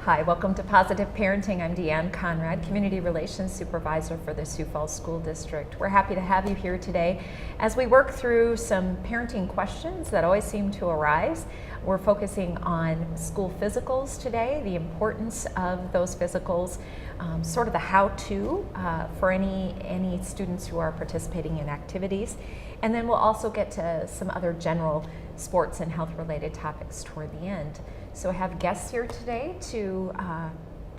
Hi, welcome to Positive Parenting. I'm Deanne Conrad, Community Relations Supervisor for the Sioux Falls School District. We're happy to have you here today as we work through some parenting questions that always seem to arise. We're focusing on school physicals today, the importance of those physicals, sort of the how-to for any students who are participating in activities. And then we'll also get to some other general sports and health-related topics toward the end. So I have guests here today to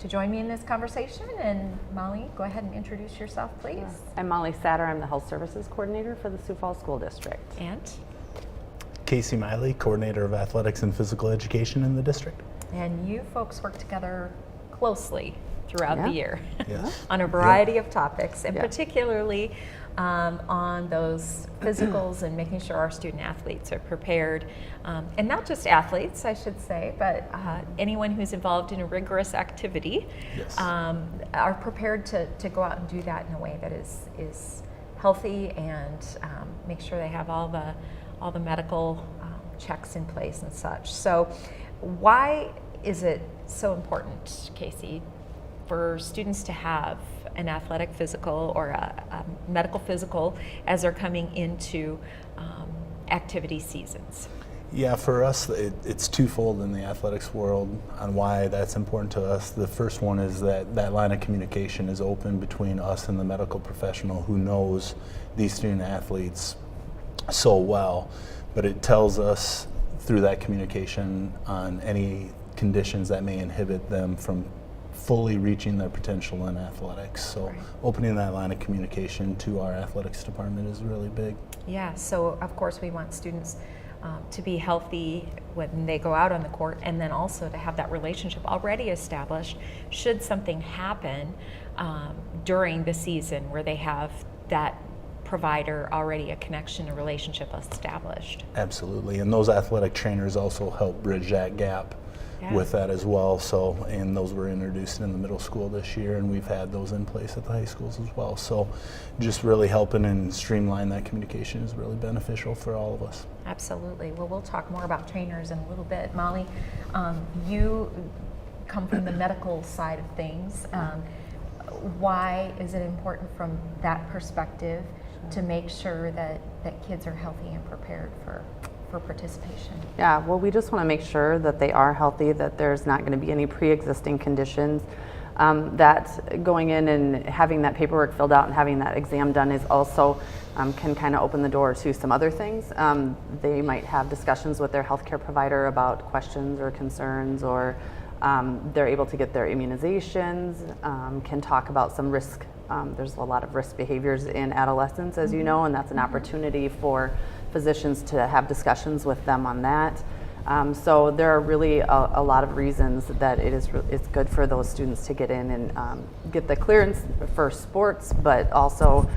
join me in this conversation. And Molly, go ahead and introduce yourself, please. Sure. I'm Molly Satter. I'm the Health Services Coordinator for the Sioux Falls School District. And? Casey Miley, Coordinator of Athletics and Physical Education in the district. And you folks work together closely throughout the year Yes. on a variety of topics, and Yeah. particularly on those physicals and making sure our student athletes are prepared, and not just athletes, I should say, but anyone who's involved in a rigorous activity Yes. are prepared to go out and do that in a way that is healthy and make sure they have all the medical checks in place and such. So why is it so important, Casey, for students to have an athletic physical or a medical physical as they're coming into activity seasons? Yeah, for us, it's twofold in the athletics world on why that's important to us. The first one is that line of communication is open between us and the medical professional who knows these student athletes so well, but it tells us through that communication on any conditions that may inhibit them from fully reaching their potential in athletics. So Right. opening that line of communication to our athletics department is really big. Yeah, so of course we want students to be healthy when they go out on the court, and then also to have that relationship already established should something happen during the season where they have that provider already a connection, a relationship established. Absolutely, and those athletic trainers also help bridge that gap with that as well. So, and those were introduced in the middle school this year, and we've had those in place at the high schools as well. So just really helping and streamline that communication is really beneficial for all of us. Absolutely. Well, we'll talk more about trainers in a little bit. Molly, you come from the medical side of things. Why is it important from that perspective to make sure that kids are healthy and prepared for participation? Yeah, well, we just want to make sure that they are healthy, that there's not going to be any pre-existing conditions. That going in and having that paperwork filled out and having that exam done is also can kind of open the door to some other things. They might have discussions with their healthcare provider about questions or concerns, or they're able to get their immunizations, can talk about some risk. There's a lot of risk behaviors in adolescence, as you know, and that's an opportunity for physicians to have discussions with them on that. So there are really a lot of reasons that it's good for those students to get in and get the clearance for sports, but also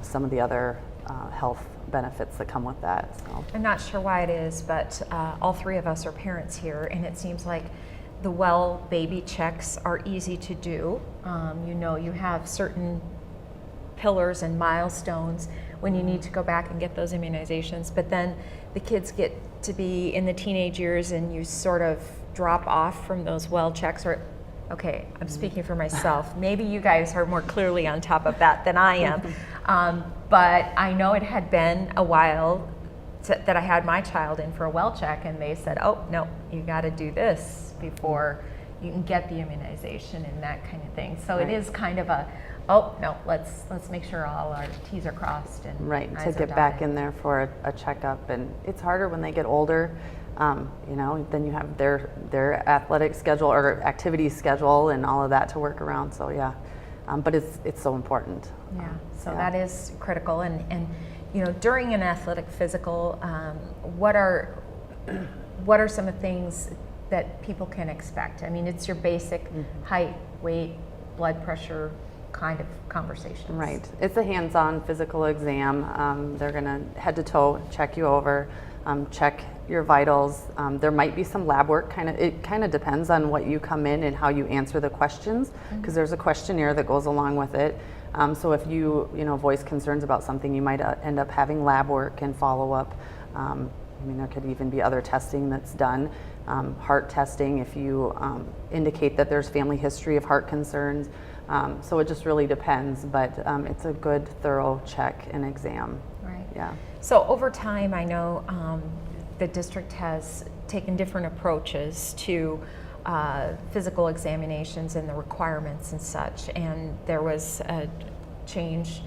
some of the other health benefits that come with that. So. I'm not sure why it is, but all three of us are parents here, and it seems like the well baby checks are easy to do. You have certain pillars and milestones when you need to go back and get those immunizations, but then the kids get to be in the teenage years and you sort of drop off from those well checks. Or, okay, I'm speaking for myself. Maybe you guys are more clearly on top of that than I am, but I know it had been a while that I had my child in for a well check, and they said, oh, no, you got to do this before you can get the immunization and that kind of thing. So Right. it is kind of a, oh, no, let's make sure all our T's are crossed and Right, I's to are get back dotted. in there for a checkup. And it's harder when they get older. Then you have their athletic schedule or activity schedule and all of that to work around. So yeah, but it's so important. Yeah, so yeah. that is critical. And during an athletic physical, what are some of the things that people can expect? I mean, it's your basic height, weight, blood pressure kind of conversations. Right. It's a hands-on physical exam. They're going to head to toe check you over, check your vitals. There might be some lab work. It kind of depends on what you come in and how you answer the questions, because there's a questionnaire that goes along with it. So if you voice concerns about something, you might end up having lab work and follow up. I mean, there could even be other testing that's done. Heart testing, if you indicate that there's family history of heart concerns. So it just really depends, but it's a good, thorough check and exam. Right. Yeah. So over time, I know the district has taken different approaches to physical examinations and the requirements and such, and there was a change,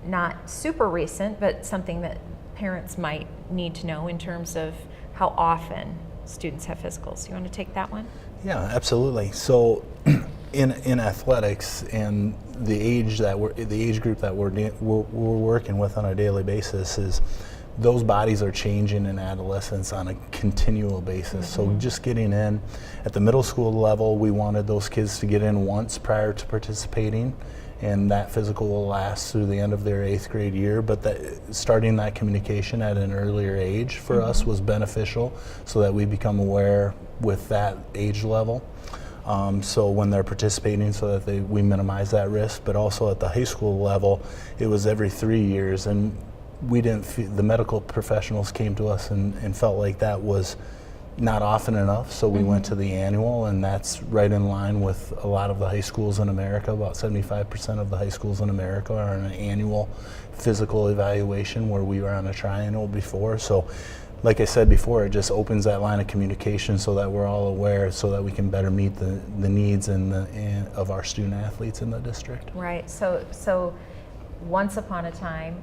not super recent, but something that parents might need to know in terms of how often students have physicals. You want to take that one? Yeah, absolutely. So in athletics and the age group that we're working with on a daily basis is those bodies are changing in adolescence on a continual basis. So just getting in at the middle school level, we wanted those kids to get in once prior to participating, and that physical will last through the end of their 8th grade year. But starting that communication at an earlier age for us was beneficial, so that we become aware with that age level. So when they're participating, so that we minimize that risk. But also at the high school level, it was every 3 years, and we didn't. The medical professionals came to us and felt like that was not often enough, so we went to the annual, and that's right in line with a lot of the high schools in America. About 75% of the high schools in America are on an annual physical evaluation, where we were on a triennial before. So like I said before, it just opens that line of communication so that we're all aware, so that we can better meet the needs of our student athletes in the district. Right. So once upon a time,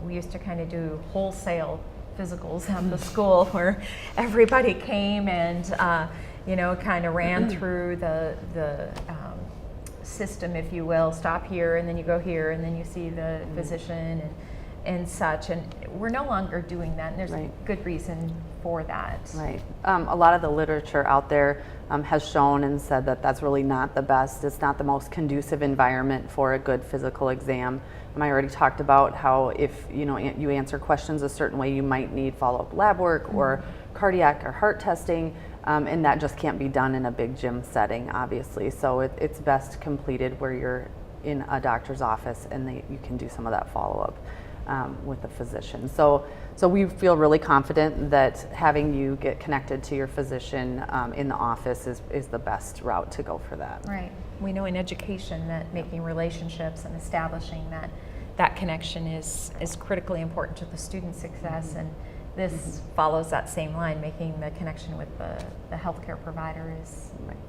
we used to kind of do wholesale physicals at the school, where everybody came and kind of ran through the system, if you will. Stop here, and then you go here, and then you see the physician and such. And we're no longer doing that, and there's a good reason for that. Right. A lot of the literature out there has shown and said that that's really not the best. It's not the most conducive environment for a good physical exam. I already talked about how if you answer questions a certain way, you might need follow-up lab work or cardiac or heart testing, and that just can't be done in a big gym setting, obviously. So it's best completed where you're in a doctor's office and you can do some of that follow-up with a physician. So we feel really confident that having you get connected to your physician in the office is the best route to go for that. Right. We know in education that making relationships and establishing that connection is critically important to the student's success, and this follows that same line. Making the connection with the healthcare provider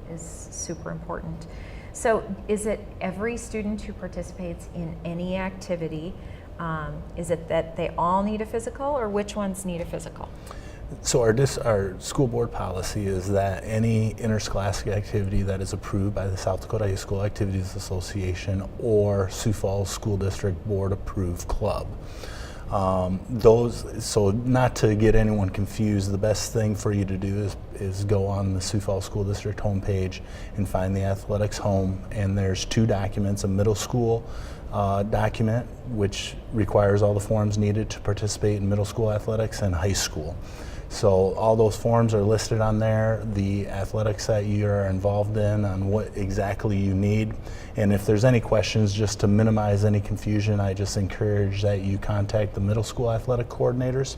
is super important. So is it every student who participates in any activity, is it that they all need a physical, or which ones need a physical? So our school board policy is that any interscholastic activity that is approved by the South Dakota High School Activities Association or Sioux Falls School District Board approved club. So not to get anyone confused, the best thing for you to do is go on the Sioux Falls School District homepage and find the athletics home, and there's 2 documents: a middle school document, which requires all the forms needed to participate in middle school athletics, and high school. So all those forms are listed on there, the athletics that you are involved in, on what exactly you need. And if there's any questions, just to minimize any confusion, I just encourage that you contact the middle school athletic coordinators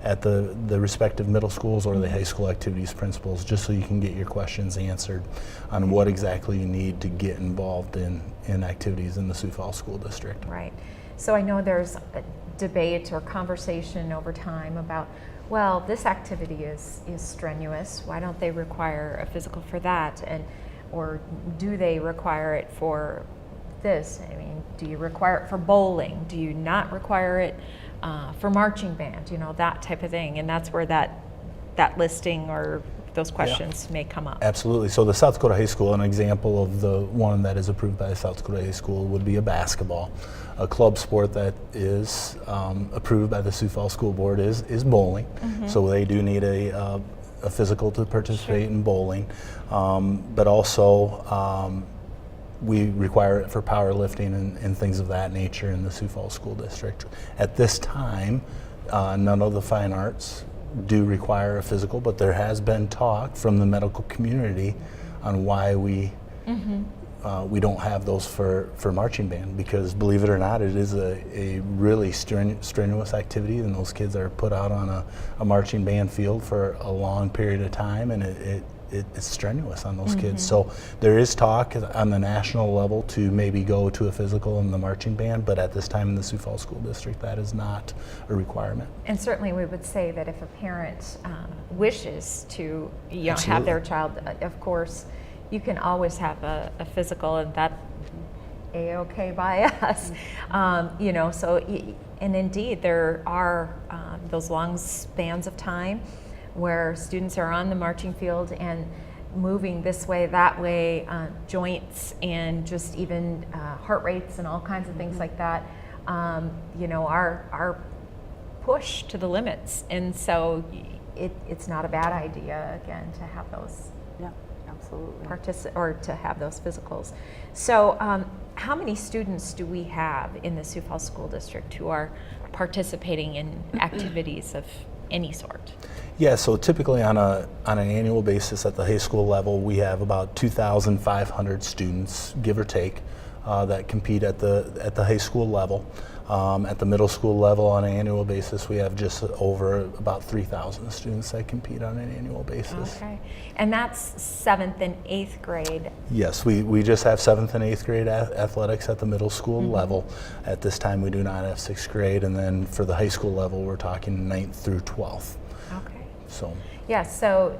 at the respective middle schools, or the high school activities principals, just so you can get your questions answered on what exactly you need to get involved in activities in the Sioux Falls School District. Right. So I know there's a debate or conversation over time about, well, this activity is strenuous. Why don't they require a physical for that? Or do they require it for this? I mean, do you require it for bowling? Do you not require it for marching band? That type of thing. And that's where that listing or those questions may come up. Absolutely. So the South Dakota High School, an example of the one that is approved by the South Dakota High School, would be a basketball. A club sport that is approved by the Sioux Falls School Board is bowling. So they do need a physical to participate in bowling. But also we require it for powerlifting and things of that nature in the Sioux Falls School District. At this time, none of the fine arts do require a physical, but there has been talk from the medical community on why we we don't have those for marching band, because believe it or not, it is a really strenuous activity, and those kids are put out on a marching band field for a long period of time, and it's strenuous on those kids. So there is talk on the national level to maybe go to a physical in the marching band, but at this time in the Sioux Falls School District, that is not a requirement. And certainly we would say that if a parent wishes to have Absolutely. their child, of course, you can always have a physical, and that A-okay by us. And indeed there are those long spans of time where students are on the marching field and moving this way, that way, joints and just even heart rates and all kinds of things like that, are pushed to the limits. And so it's not a bad idea, again, to have those Absolutely. to have those physicals. So how many students do we have in the Sioux Falls School District who are participating in activities of any sort? Yeah, so typically on an annual basis at the high school level, we have about 2,500 students, give or take, that compete at the high school level. At the middle school level on an annual basis, we have just over about 3,000 students that compete on an annual basis. Okay, and that's 7th and 8th grade. Yes, we just have 7th and 8th grade athletics at the middle school level. At this time, we do not have 6th grade, and then for the high school level, we're talking 9th through 12th. Okay. So. Yeah, so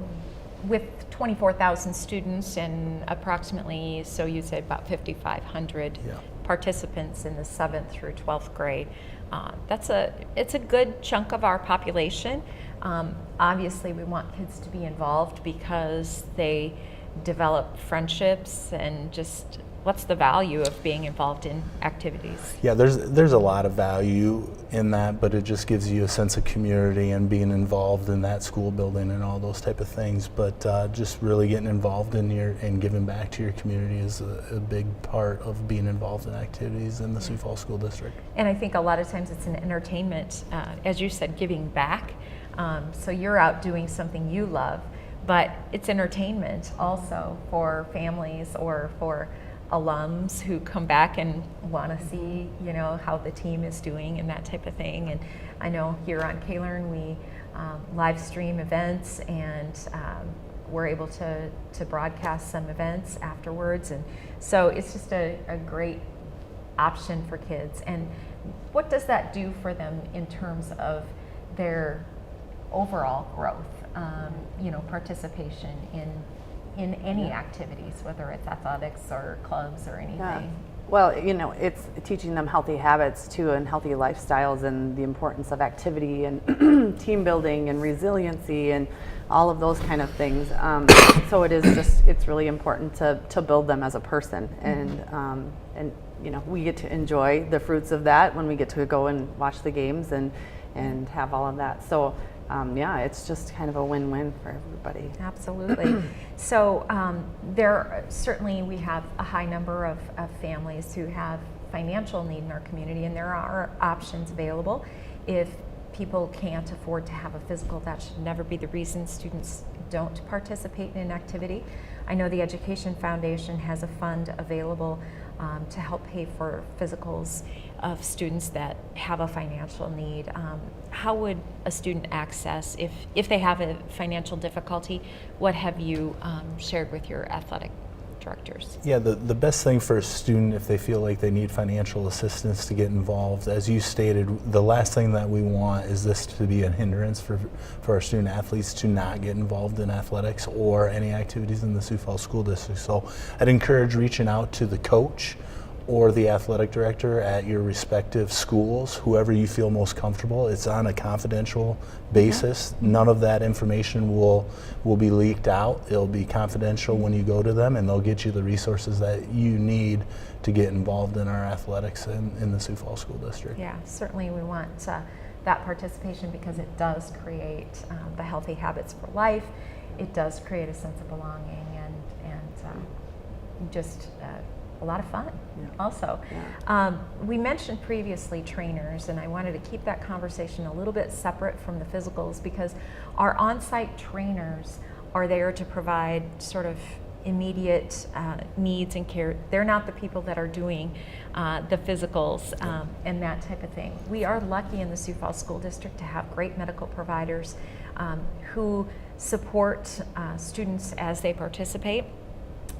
with 24,000 students and approximately, so you said about 5,500 participants in the 7th through 12th grade. It's a good chunk of our population. Obviously, we want kids to be involved because they develop friendships, and just what's the value of being involved in activities? Yeah, there's a lot of value in that, but it just gives you a sense of community and being involved in that school building and all those type of things. But just really getting involved and giving back to your community is a big part of being involved in activities in the Sioux Falls School District. And I think a lot of times it's an entertainment, as you said, giving back. So you're out doing something you love, but it's entertainment also for families or for alums who come back and want to see, how the team is doing and that type of thing. And I know here on K-Learn we live stream events, and we're able to broadcast some events afterwards. And so it's just a great option for kids. And what does that do for them in terms of their overall growth, participation in any activities, whether it's athletics or clubs or anything? Yeah. Well, it's teaching them healthy habits too, and healthy lifestyles, and the importance of activity and team building and resiliency and all of those kind of things. So it's really important to build them as a person, and we get to enjoy the fruits of that when we get to go and watch the games and have all of that. So it's just kind of a win-win for everybody. Absolutely. So certainly we have a high number of families who have financial need in our community, and there are options available. If people can't afford to have a physical, that should never be the reason students don't participate in an activity. I know the Education Foundation has a fund available to help pay for physicals of students that have a financial need. How would a student access, if they have a financial difficulty, what have you shared with your athletic directors? Yeah, the best thing for a student, if they feel like they need financial assistance to get involved, as you stated, the last thing that we want is this to be a hindrance for our student athletes to not get involved in athletics or any activities in the Sioux Falls School District. So I'd encourage reaching out to the coach or the athletic director at your respective schools, whoever you feel most comfortable. It's on a confidential basis. None of that information will be leaked out. It'll be confidential when you go to them, and they'll get you the resources that you need to get involved in our athletics in the Sioux Falls School District. Yeah, certainly we want that participation, because it does create the healthy habits for life. It does create a sense of belonging and just a lot of fun also. Yeah. We mentioned previously trainers, and I wanted to keep that conversation a little bit separate from the physicals, because our on-site trainers are there to provide sort of immediate needs and care. They're not the people that are doing the physicals and that type of thing. We are lucky in the Sioux Falls School District to have great medical providers who support students as they participate.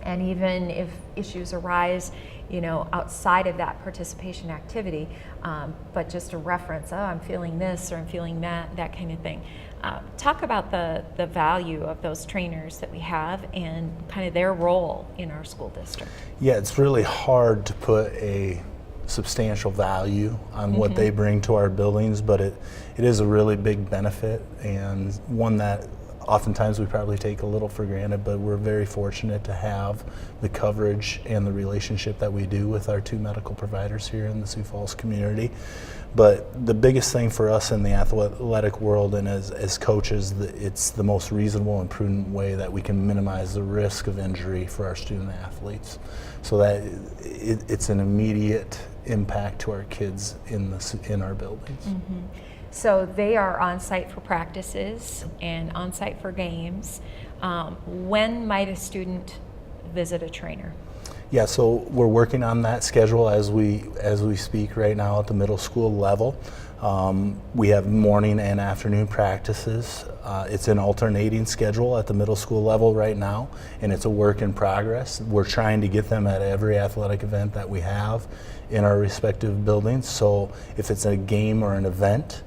And even if issues arise, you know, outside of that participation activity, but just a reference, oh, I'm feeling this or I'm feeling that kind of thing. Talk about the value of those trainers that we have and kind of their role in our school district. Yeah, it's really hard to put a substantial value on what they bring to our buildings, but it is a really big benefit, and one that oftentimes we probably take a little for granted, but we're very fortunate to have the coverage and the relationship that we do with our 2 medical providers here in the Sioux Falls community. But the biggest thing for us in the athletic world and as coaches, it's the most reasonable and prudent way that we can minimize the risk of injury for our student athletes, so that it's an immediate impact to our kids in our buildings. So they are on site for practices and on site for games. When might a student visit a trainer? Yeah, so we're working on that schedule as we speak right now at the middle school level. We have morning and afternoon practices. It's an alternating schedule at the middle school level right now, and it's a work in progress. We're trying to get them at every athletic event that we have in our respective buildings. So if it's a game or an event,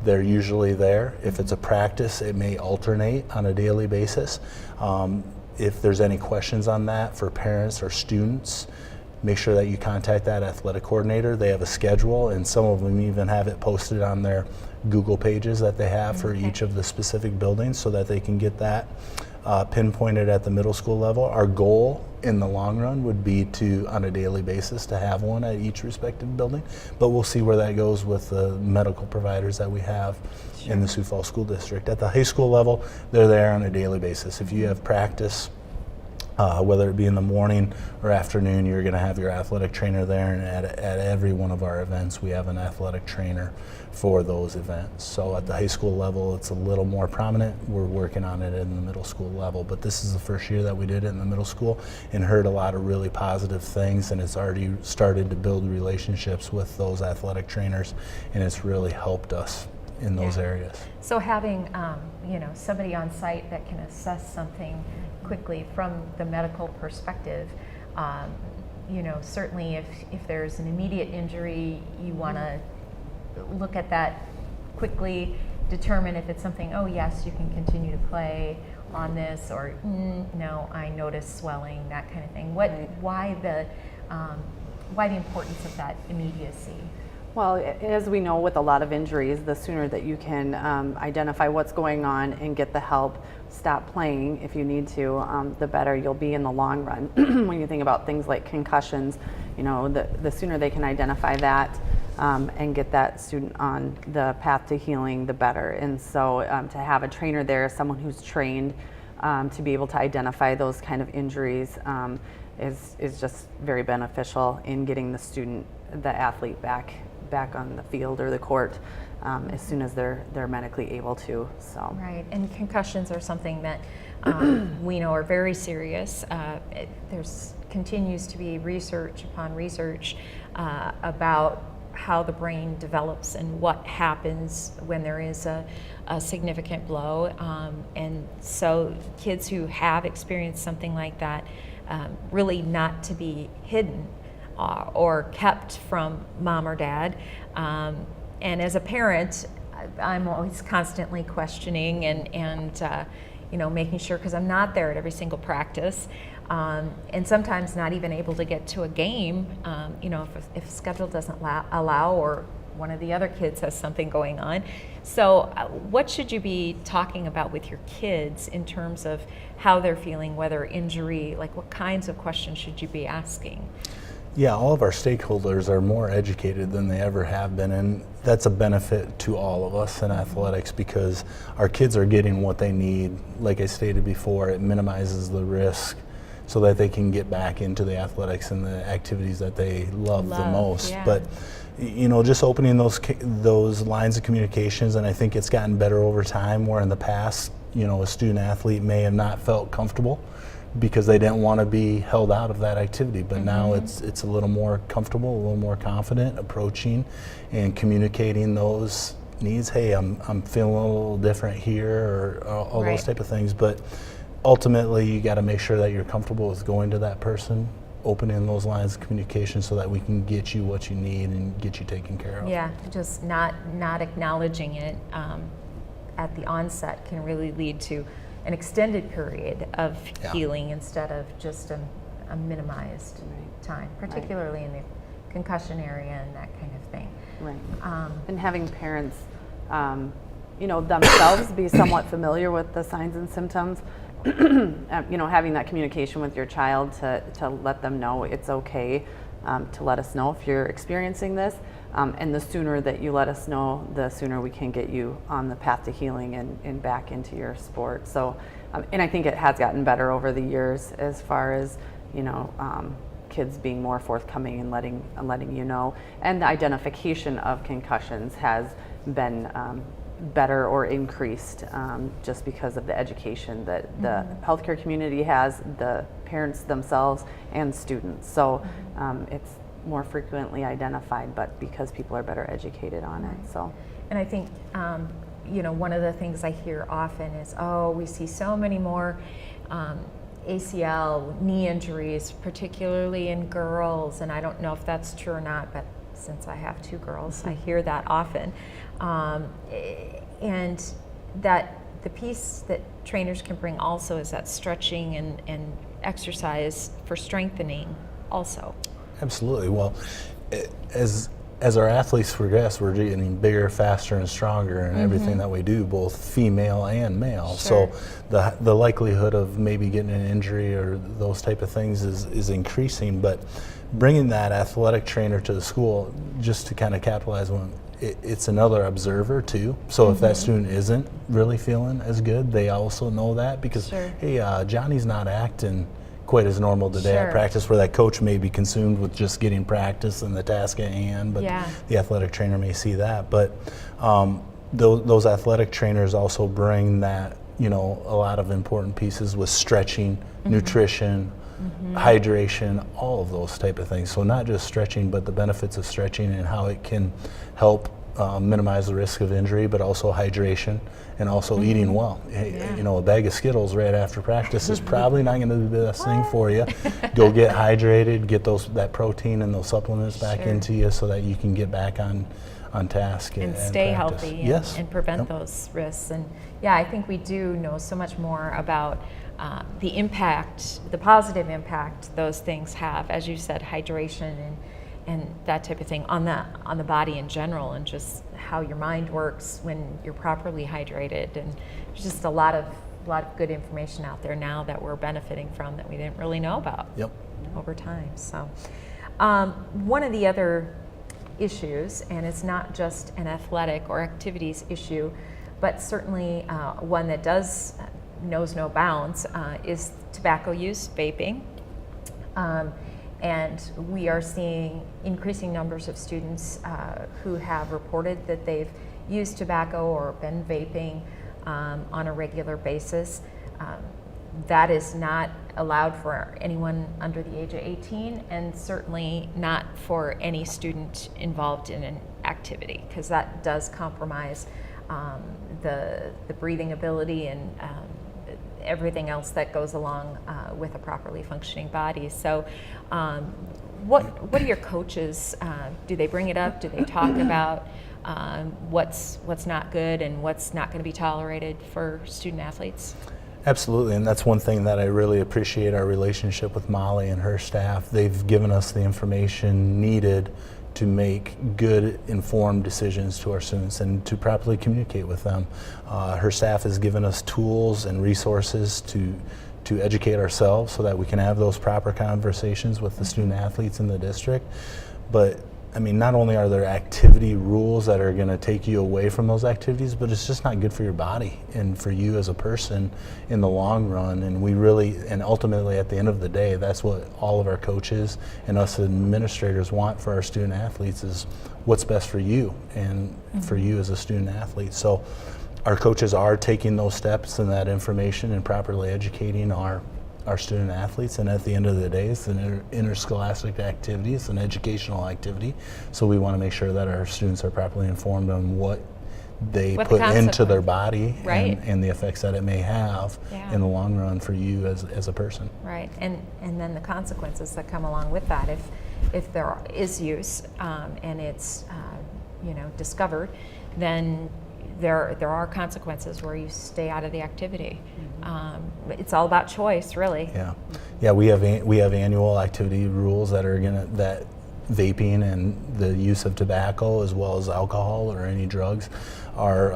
they're usually there. If it's a practice, it may alternate on a daily basis. If there's any questions on that for parents or students, make sure that you contact that athletic coordinator. They have a schedule, and some of them even have it posted on their Google pages that they have for each of the specific buildings, so that they can get that pinpointed at the middle school level. Our goal in the long run would be to, on a daily basis, to have one at each respective building, but we'll see where that goes with the medical providers that we have in the Sioux Falls School District. At the high school level, they're there on a daily basis. If you have practice, whether it be in the morning or afternoon, you're going to have your athletic trainer there, and at every one of our events we have an athletic trainer for those events. So at the high school level it's a little more prominent. We're working on it in the middle school level, but this is the first year that we did it in the middle school and heard a lot of really positive things, and it's already started to build relationships with those athletic trainers, and it's really helped us in those areas. So having you know, somebody on site that can assess something quickly from the medical perspective, you know, certainly if there's an immediate injury, you want to look at that quickly, determine if it's something, oh yes, you can continue to play on this, or no, I notice swelling, that kind of thing. Why the importance of that immediacy? Well, as we know with a lot of injuries, the sooner that you can identify what's going on and get the help, stop playing if you need to, the better you'll be in the long run. When you think about things like concussions, you know, the sooner they can identify that and get that student on the path to healing, the better. And so to have a trainer there, someone who's trained to be able to identify those kind of injuries is just very beneficial in getting the student, the athlete back on the field or the court as soon as they're medically able to. So right, and concussions are something that we know are very serious. There's continues to be research upon research about how the brain develops and what happens when there is a significant blow, and so kids who have experienced something like that, really not to be hidden or kept from mom or dad. And as a parent, I'm always constantly questioning and you know, making sure, because I'm not there at every single practice, and sometimes not even able to get to a game, you know, if schedule doesn't allow, or one of the other kids has something going on. So what should you be talking about with your kids in terms of how they're feeling, whether injury, like what kinds of questions should you be asking? Yeah, all of our stakeholders are more educated than they ever have been, and that's a benefit to all of us in athletics because our kids are getting what they need. Like I stated before, it minimizes the risk so that they can get back into the athletics and the activities that they love the most. Yeah. But you know, just opening those lines of communications, and I think it's gotten better over time, where in the past, you know, a student athlete may have not felt comfortable because they didn't want to be held out of that activity. But now it's a little more comfortable, a little more confident approaching and communicating those needs. Hey, I'm feeling a little different here, or all those type of things. But ultimately, you got to make sure that you're comfortable with going to that person, opening those lines of communication so that we can get you what you need and get you taken care of. Yeah, just not acknowledging it at the onset can really lead to an extended period of healing instead of just a minimized time, particularly in the concussion area and that kind of thing. Right. And having parents, themselves be somewhat familiar with the signs and symptoms. Having that communication with your child to let them know it's okay to let us know if you're experiencing this. And the sooner that you let us know, the sooner we can get you on the path to healing and back into your sport. So, and I think it has gotten better over the years as far as, kids being more forthcoming and letting you know. And the identification of concussions has been better or increased just because of the education that the healthcare community has, the parents themselves, and students. So it's more frequently identified, but because people are better educated on it. So, and I think one of the things I hear often is, we see so many more ACL knee injuries, particularly in girls, and I don't know if that's true or not, but since I have two girls, I hear that often. And that the piece that trainers can bring also is that stretching and exercise for strengthening also. Absolutely. Well, as our athletes progress, we're getting bigger, faster, and stronger in everything that we do, both female and male. Sure. So the likelihood of maybe getting an injury or those type of things is increasing. But bringing that athletic trainer to the school, just to kind of capitalize on it's another observer too. So if that student isn't really feeling as good, they also know that because, hey, Johnny's not acting quite as normal today at practice, where that coach may be consumed with just getting practice and the task at hand, but the athletic trainer may see that. But those athletic trainers also bring that, a lot of important pieces with stretching, nutrition, hydration, all of those type of things. So not just stretching, but the benefits of stretching and how it can help minimize the risk of injury, but also hydration and also eating well. A bag of Skittles right after practice is probably not going to be the best thing for you. Go get hydrated, get that protein and those supplements back into you so that you can get back on task and stay practice. Healthy and prevent those risks. And I think we do know so much more about the impact, the positive impact those things have, as you said, hydration and that type of thing on the body in general, and just how your mind works when you're properly hydrated. And there's just a lot of good information out there now that we're benefiting from that we didn't really know about over time. So one of the other issues, and it's not just an athletic or activities issue, but certainly one that knows no bounds, is tobacco use, vaping. And we are seeing increasing numbers of students who have reported that they've used tobacco or been vaping on a regular basis. That is not allowed for anyone under the age of 18, and certainly not for any student involved in an activity, because that does compromise the breathing ability and everything else that goes along with a properly functioning body. So what are your coaches, do they bring it up? Do they talk about what's not good and what's not going to be tolerated for student athletes? Absolutely, and that's one thing that I really appreciate our relationship with Molly and her staff. They've given us the information needed to make good, informed decisions to our students and to properly communicate with them. Her staff has given us tools and resources to educate ourselves so that we can have those proper conversations with the student athletes in the district. But I mean, not only are there activity rules that are going to take you away from those activities, but it's just not good for your body and for you as a person in the long run. And we really, and ultimately at the end of the day, that's what all of our coaches and us administrators want for our student athletes, is what's best for you and for you as a student athlete. So our coaches are taking those steps and that information and properly educating our our student athletes, and at the end of the day, it's an interscholastic activity, it's an educational activity, so we want to make sure that our students are properly informed on what they What the put into their consequence- body Right. and the effects that it may have Yeah. in the long run for you as a person. Right, and then the consequences that come along with that. If there is use and it's discovered, then there are consequences where you stay out of the activity. It's all about choice, really. Yeah. We have annual activity rules that are that vaping and the use of tobacco as well as alcohol or any drugs are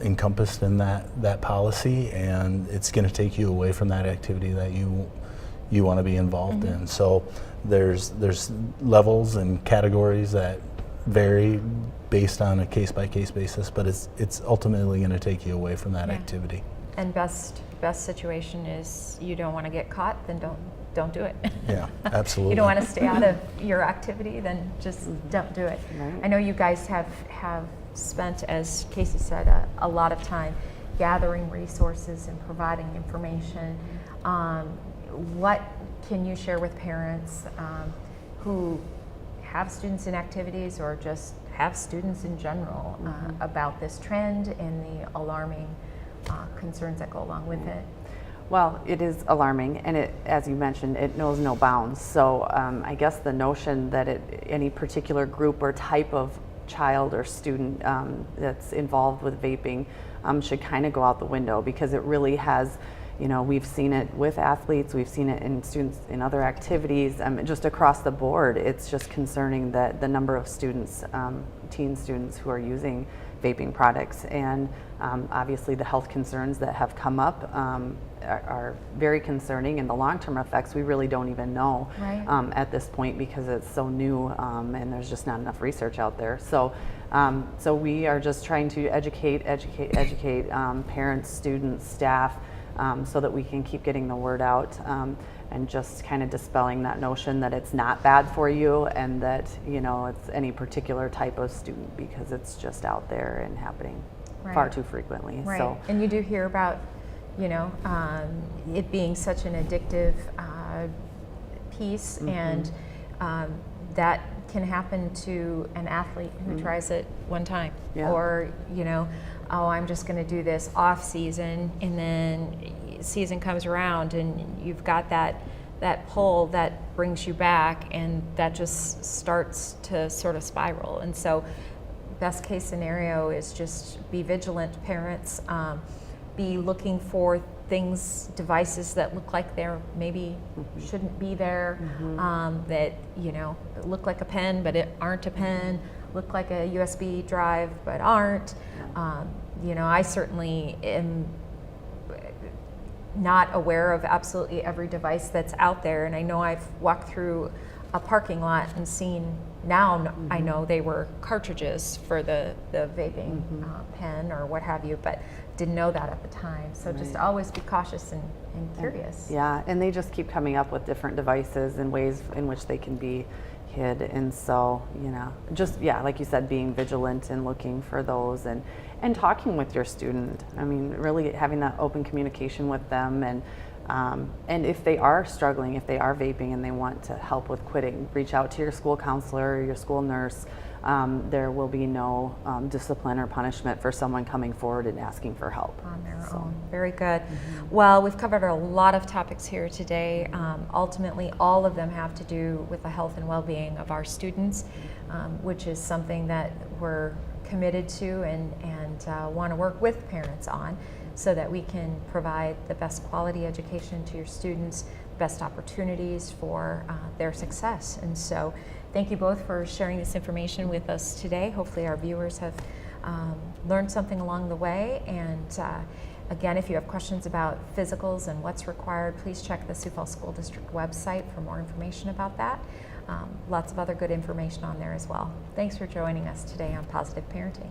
encompassed in that policy, and it's going to take you away from that activity that you want to be involved in. So there's levels and categories that vary based on a case-by-case basis, but it's ultimately going to take you away from that activity. And best situation is you don't want to get caught, then don't do it. Yeah, absolutely. You don't want to stay out of your activity, then just don't do it. Right. I know you guys have spent, as Casey said, a lot of time gathering resources and providing information. What can you share with parents who have students in activities or just have students in general about this trend and the alarming concerns that go along with it? Well, it is alarming, and it, as you mentioned, it knows no bounds. So I guess the notion that any particular group or type of child or student that's involved with vaping should kind of go out the window, because it really has, we've seen it with athletes, we've seen it in students in other activities, just across the board. It's just concerning that the number of students, teen students who are using vaping products, and obviously the health concerns that have come up are very concerning, and the long-term effects we really don't even know at this point, because it's so new and there's just not enough research out there. So we are just trying to educate parents, students, staff, so that we can keep getting the word out and just kind of dispelling that notion that it's not bad for you and that it's any particular type of student, because it's just out there and happening far too frequently. Right. So, and you do hear about it being such an addictive piece, and that can happen to an athlete who tries it one time, or oh, I'm just going to do this off season, and then season comes around and you've got that pull that brings you back, and that just starts to sort of spiral. And so best case scenario is just be vigilant, parents. Be looking for devices that look like they're maybe shouldn't be there, that look like a pen but aren't a pen, look like a USB drive but aren't. I certainly am not aware of absolutely every device that's out there, and I know I've walked through a parking lot and seen, now I know they were cartridges for the vaping pen or what have you, but didn't know that at the time. So just always be cautious and curious. Yeah, and they just keep coming up with different devices and ways in which they can be hid. And so, just, like you said, being vigilant and looking for those, and talking with your student. I mean, really having that open communication with them, and if they are struggling, if they are vaping and they want to help with quitting, reach out to your school counselor or your school nurse. There will be no discipline or punishment for someone coming forward and asking for help. On their own. Very good. Well, we've covered a lot of topics here today. Ultimately, all of them have to do with the health and well-being of our students, which is something that we're committed to and want to work with parents on, so that we can provide the best quality education to your students, best opportunities for their success. And so thank you both for sharing this information with us today. Hopefully our viewers have learned something along the way. And again, if you have questions about physicals and what's required, please check the Sioux Falls School District website for more information about that. Lots of other good information on there as well. Thanks for joining us today on Positive Parenting.